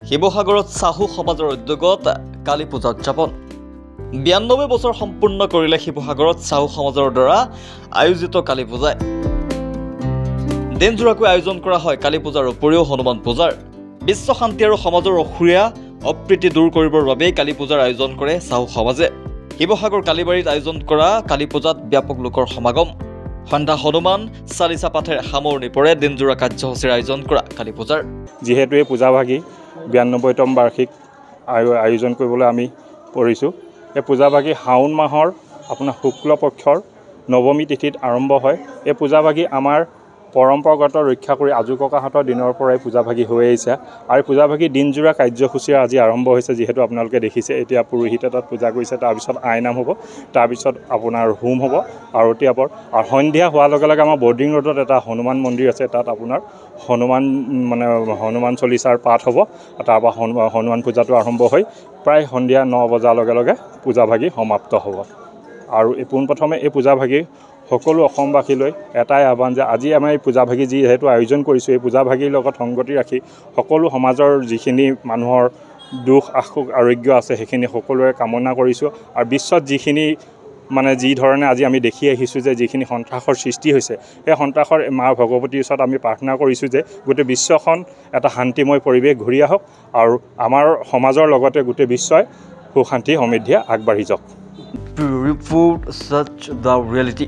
শিৱসাগৰত চাহু সমাজৰ উদ্যোগত কালী পূজা উদযাপন 92 বছৰ সম্পূৰ্ণ কৰিলে শিৱসাগৰত চাহু সমাজৰ দ্বাৰা আয়োজিত কালী পূজাই দিনজোৰাকৈ আয়োজন কৰা হয় কালী পূজাৰ উপৰিও হনুমান পূজাৰ বিশ্ব শান্তি আৰু সমাজৰ অসুৰীয়া অপ্ৰীতি দূৰ কৰিবৰ বাবে কালী পূজাৰ আয়োজন কৰে চাহু সমাজে শিৱসাগৰ কালীবাৰীত আয়োজন কৰা কালী পূজাত ব্যাপক লোকৰ সমাগম সন্ধ্যা হনুমান চালিচা পাঠেৰে সামৰণি পৰে দিনজোৰা কাৰ্যসূচীৰ আয়োজন কৰা কালী পূজাৰ যেহেতু এই পূজাভাগী 92তম বাৰ্ষিক আয়োজন কৰিবলৈ আমি কৰিছোঁ এই পূজাভাগী শাওণ মাহৰ আপোনাৰ শুক্ল পক্ষৰ নৱমী তিথিত আৰম্ভ হয় এই পূজাভাগী আমাৰ পৰম্পৰাগত ৰক্ষা কৰি আজু ককাহঁতৰ দিনৰ পৰাই পূজাভাগী হৈ আহিছে আৰু পূজাভাগী দিনজোৰা কাৰ্যসূচী আজি আৰম্ভ হৈছে যেহেতু আপোনালোকে দেখিছে এতিয়া পুৰোহিতে তাত পূজা কৰিছে তাৰপিছত আইনাম হ'ব তাৰপিছত আপোনাৰ হোম হ'ব আৰতি হ'ব আৰু সন্ধিয়া হোৱাৰ লগে লগে আমাৰ বৰ্ডিং ৰোডত এটা হনুমান মন্দিৰ আছে তাত আপোনাৰ হনুমান চলিচাৰ পাঠ হ'ব তাৰপৰা হনুমান পূজাটো আৰম্ভ হৈ প্ৰায় সন্ধিয়া 9 বজাৰ লগে লগে পূজাভাগী সমাপ্ত হ'ব আৰু পোনপ্ৰথমে এই পূজাভাগী সকলো অসমবাসীলৈ এটাই আহ্বান যে আজি আমাৰ এই পূজাভাগী যিহেতু আয়োজন কৰিছোঁ এই পূজাভাগীৰ লগত সংগতি ৰাখি সকলো সমাজৰ যিখিনি মানুহৰ দুখ আৰোগ্য আছে সেইখিনি সকলোৰে কামনা কৰিছোঁ আৰু বিশ্বত যিখিনি যি ধৰণে আজি আমি দেখি আহিছোঁ যে যিখিনি সন্ত্ৰাসৰ সৃষ্টি হৈছে সেই সন্ত্ৰাসৰ মা ভগৱতীৰ ওচৰত আমি প্ৰাৰ্থনা কৰিছোঁ যে গোটেই বিশ্বখন এটা শান্তিময় পৰিৱেশ ঘূৰি আহক আৰু আমাৰ সমাজৰ লগতে গোটেই বিশ্বই সুখ শান্তি সমৃদ্ধিয়ে আগবাঢ়ি যাওক To report such the reality